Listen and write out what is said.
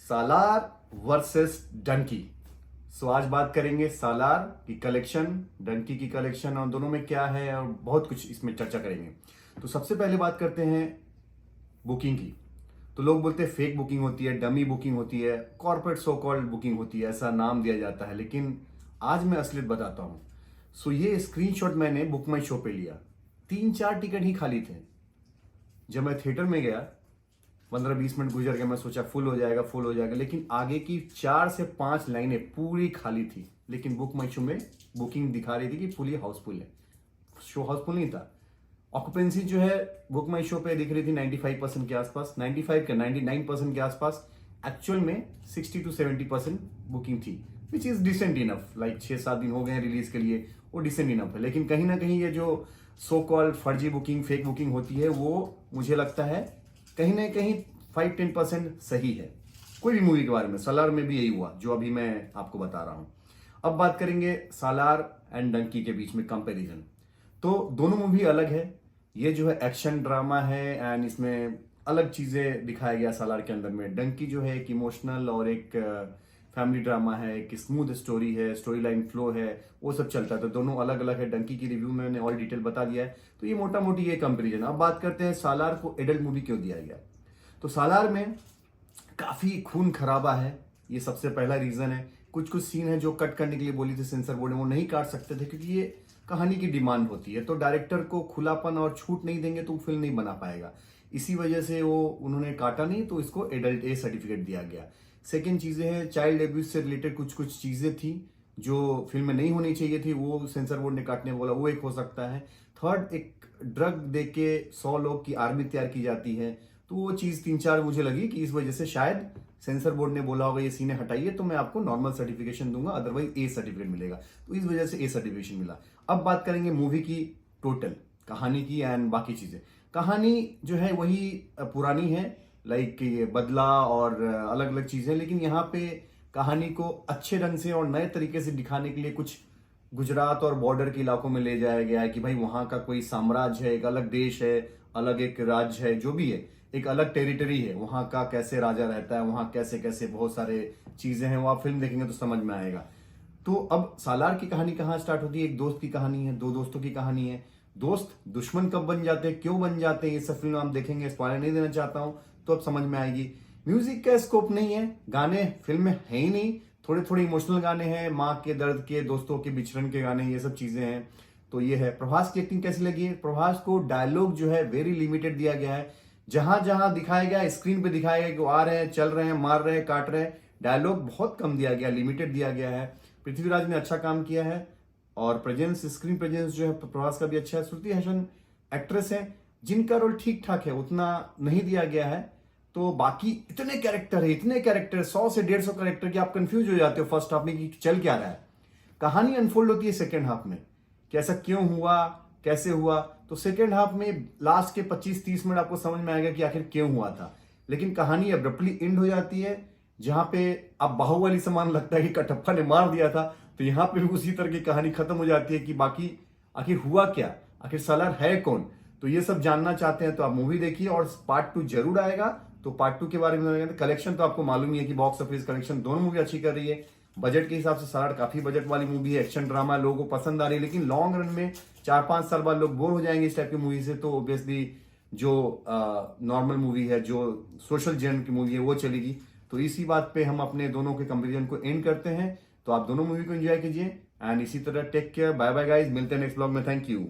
सालार versus Dunki. सो आज बात करेंगे सालार की कलेक्शन, डंकी की कलेक्शन और दोनों में क्या है और बहुत कुछ इसमें चर्चा करेंगे। तो सबसे पहले बात करते हैं बुकिंग की। तो लोग बोलते हैं फेक बुकिंग होती है, डमी बुकिंग होती है, कॉर्पोरेट सो कॉल्ड बुकिंग होती है, ऐसा नाम दिया जाता है। लेकिन आज मैं असलियत बताता हूं। सो ये स्क्रीनशॉट मैंने बुक माई शो पे लिया। 3-4 टिकट ही खाली थे। जब मैं थिएटर में गया 15-20 मिनट गुजर गए, मैं सोचा फुल हो जाएगा फुल हो जाएगा, लेकिन आगे की 4 से 5 लाइनें पूरी खाली थी। लेकिन बुक माई शो में बुकिंग दिखा रही थी कि फुली हाउसफुल है। शो हाउसफुल नहीं था। ऑक्यूपेंसी जो है बुक माई शो पे दिख रही थी 95% के आसपास, 95 के 99% के आसपास। एक्चुअल में 60-70% बुकिंग थी, which is decent enough. Like 6-7 दिन हो गए हैं रिलीज के लिए, वो डिसेंट इनफ है। लेकिन कहीं ना कहीं ये जो सो कॉल्ड फर्जी बुकिंग, फेक बुकिंग होती है, वो मुझे लगता है कहीं ना कहीं 5-10% सही है। कोई भी मूवी के बारे में, सालार में भी यही हुआ जो अभी मैं आपको बता रहा हूं। अब बात करेंगे सालार एंड डंकी के बीच में कंपैरिजन। तो दोनों मूवी अलग है। ये जो है एक्शन ड्रामा है एंड इसमें अलग चीजें दिखाया गया सालार के अंदर में। डंकी जो है एक इमोशनल और एक फैमिली ड्रामा है, एक स्मूथ स्टोरी है, स्टोरी लाइन फ्लो है, वो सब चलता है। तो दोनों अलग अलग है। डंकी की रिव्यू में मैंने ऑल डिटेल बता दिया है। तो ये मोटा मोटी ये कंपेरिजन। अब बात करते हैं सालार को एडल्ट मूवी क्यों दिया गया। तो सालार में काफी खून खराबा है, ये सबसे पहला रीजन है। कुछ कुछ सीन है जो कट करने के लिए बोली थी सेंसर बोर्ड ने, वो नहीं काट सकते थे क्योंकि ये कहानी की डिमांड होती है। तो डायरेक्टर को खुलापन और छूट नहीं देंगे तो फिल्म नहीं बना पाएगा। इसी वजह से वो उन्होंने काटा नहीं, तो इसको एडल्ट ए सर्टिफिकेट दिया गया। सेकेंड चीजें हैं, चाइल्ड एब्यूज से रिलेटेड कुछ कुछ चीजें थी जो फिल्म में नहीं होनी चाहिए थी, वो सेंसर बोर्ड ने काटने बोला, वो एक हो सकता है। थर्ड, एक ड्रग दे के 100 लोग की आर्मी तैयार की जाती है, तो वो चीज 3-4 मुझे लगी कि इस वजह से शायद सेंसर बोर्ड ने बोला होगा ये सीने हटाइए तो मैं आपको नॉर्मल सर्टिफिकेशन दूंगा, अदरवाइज ए सर्टिफिकेट मिलेगा। तो इस वजह से ए सर्टिफिकेशन मिला। अब बात करेंगे मूवी की टोटल कहानी की एंड बाकी चीजें। कहानी जो है वही पुरानी है, लाइक ये बदला और अलग अलग चीजें, लेकिन यहाँ पे कहानी को अच्छे ढंग से और नए तरीके से दिखाने के लिए कुछ गुजरात और बॉर्डर के इलाकों में ले जाया गया है कि भाई वहां का कोई साम्राज्य है, एक अलग देश है, अलग एक राज्य है, जो भी है एक अलग टेरिटरी है, वहां का कैसे राजा रहता है, वहां कैसे कैसे बहुत सारे चीजें हैं, वो आप फिल्म देखेंगे तो समझ में आएगा। तो अब सालार की कहानी कहाँ स्टार्ट होती है, एक दोस्त की कहानी है, दो दोस्तों की कहानी है। दोस्त दुश्मन कब बन जाते हैं, क्यों बन जाते हैं, ये सब फिल्म आप देखेंगे, स्पॉइलर नहीं देना चाहता हूं, तो अब समझ में आएगी। म्यूजिक का स्कोप नहीं है, गाने फिल्म में है ही नहीं, थोड़े थोड़े इमोशनल गाने हैं, माँ के दर्द के, दोस्तों के बिछड़न के गाने, ये सब चीजें हैं। तो ये है। प्रभास की एक्टिंग कैसी लगी है। प्रभास को डायलॉग जो है वेरी लिमिटेड दिया गया है। जहां जहां दिखाया गया, स्क्रीन पे दिखाया गया कि वो आ रहे हैं, चल रहे हैं, मार रहे हैं, काट रहे हैं, डायलॉग बहुत कम दिया गया, लिमिटेड दिया गया है। पृथ्वीराज ने अच्छा काम किया है और प्रेजेंस, स्क्रीन प्रेजेंस जो है प्रभास का भी अच्छा है। श्रुति हसन एक्ट्रेस है जिनका रोल ठीक ठाक है, उतना नहीं दिया गया है। तो बाकी इतने कैरेक्टर है, इतने कैरेक्टर, 100 से 150 कैरेक्टर की आप कंफ्यूज हो जाते हो फर्स्ट हाफ में कि चल क्या रहा है। कहानी अनफोल्ड होती है सेकेंड हाफ में कि ऐसा क्यों हुआ, कैसे हुआ। तो सेकेंड हाफ में लास्ट के 25-30 मिनट आपको समझ में आएगा कि आखिर क्यों हुआ था। लेकिन कहानी अब्रप्टली एंड हो जाती है, जहां पे अब बाहुबली समान लगता है कि कटप्पा ने मार दिया था, तो यहां पे भी उसी तरह की कहानी खत्म हो जाती है कि बाकी आखिर हुआ क्या, आखिर सालार है कौन। तो ये सब जानना चाहते हैं तो आप मूवी देखिए और पार्ट 2 जरूर आएगा। तो पार्ट 2 के बारे में कलेक्शन तो आपको मालूम ही है कि बॉक्स ऑफिस कलेक्शन दोनों मूवी अच्छी कर रही है। बजट के हिसाब से सालार काफी बजट वाली मूवी है, एक्शन ड्रामा, लोगों को पसंद आ रही है। लेकिन लॉन्ग रन में 4-5 साल बाद लोग बोर हो जाएंगे इस टाइप की मूवी से, तो ऑब्वियसली जो नॉर्मल मूवी है, जो सोशल जेनर की मूवी है, वो चलेगी। तो इसी बात पे हम अपने दोनों के कंपेरिजन को एंड करते हैं। तो आप दोनों मूवी को एंजॉय कीजिए एंड इसी तरह take care, bye bye guys, मिलते हैं नेक्स्ट ब्लॉग में। Thank you.